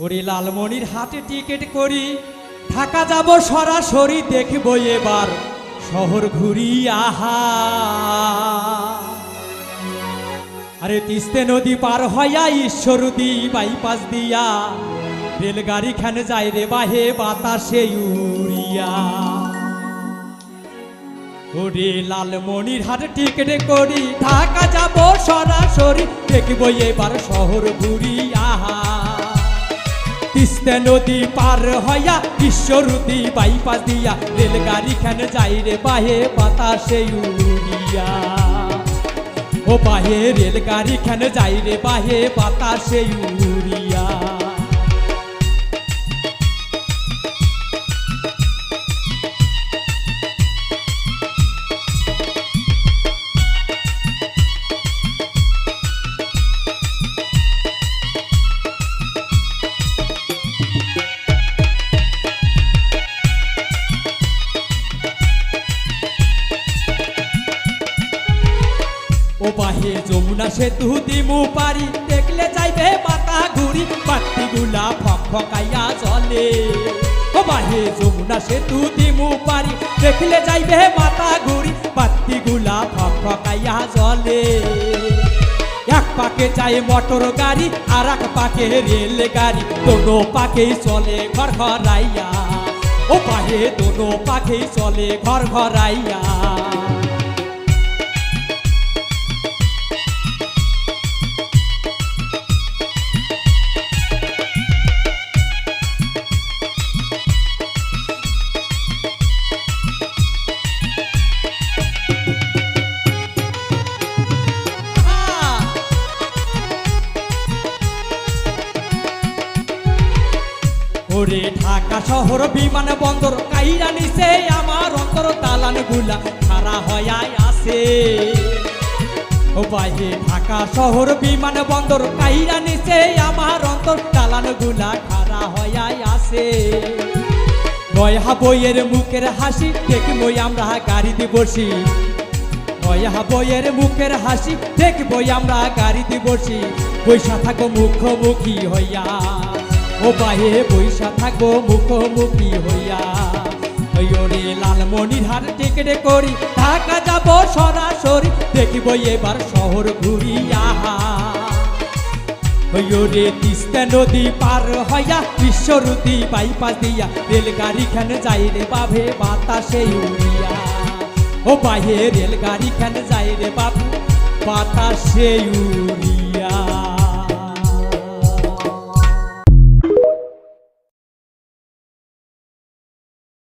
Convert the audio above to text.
ওরে লালমনির হাটে টিকিট করি ঢাকা যাব সরাসরি দেখব এবার শহর ঘুরি আহা। আরে তিস্তে নদী পার হইয়া ঈশ্বরদী বাইপাস দিয়া রেলগাড়ি খানে যায় রে বাহে বাতাসে উড়িয়া। ওরে লালমনির হাটে টিকিট করি ঢাকা যাব সরাসরি দেখব এবার শহর ঘুরি আহা। তিস্তা নদী পার হইয়া ঈশ্বরদী বাইপাস দিয়া রেলগাড়ি খানে যাই রে বাহে বাতাসে উড়িয়া। ও বাহে রেলগাড়ি খানে যাই রে বাহে বাতাসে উড়িয়া। ও বাহে যমুনা সেতু দিমু পারি দেখলে যাইবে মাথা ঘুরি বাতিগুলা ফকফকাইয়া চলে। ও বাহে যমুনা সেতু দিমু পারি দেখলে যাইবে মাথা ঘুরি বাতিগুলা ফকফকাইয়া চলে। এক পাকে যায় মোটর গাড়ি আর এক পাকে রেল গাড়ি দোনো পাকেই চলে ঘর ঘরাইয়া। ও বাহে দোনো পাকেই চলে ঘর ঘরাইয়া। ওরে ঢাকা শহর বিমান বন্দর কাইরা নিছে আমার অন্তর দালান গুলা খাড়া হইয়াই আছে। ও বাহে ঢাকা শহর বিমান বন্দর কাইরা নিছে আমার অন্তর দালান গুলা খাড়া হইয়াই আছে। নয়া বইয়ের মুখের হাসি দেখবো আমরা গাড়িতে বসি। নয়া বইয়ের মুখের হাসি দেখবো আমরা গাড়িতে বসি বৈশা থাকো মুখোমুখি হইয়া। ও বাহে বৈশা থাকবো মুখোমুখি হইয়া। ওরে লালমনির হাট টিকিট করি ঢাকা যাব সরাসরি দেখিব এবার শহর ঘুরি আহা। ওরে তিস্তা নদী পার হইয়া ঈশ্বরদী বাইপাস দিয়া রেলগাড়ি খানে যাই রে বাভে বাতাসে উড়িয়া। ও বাহে রেলগাড়ি খানে যাই রে বাবু বাতাসে উড়িয়া।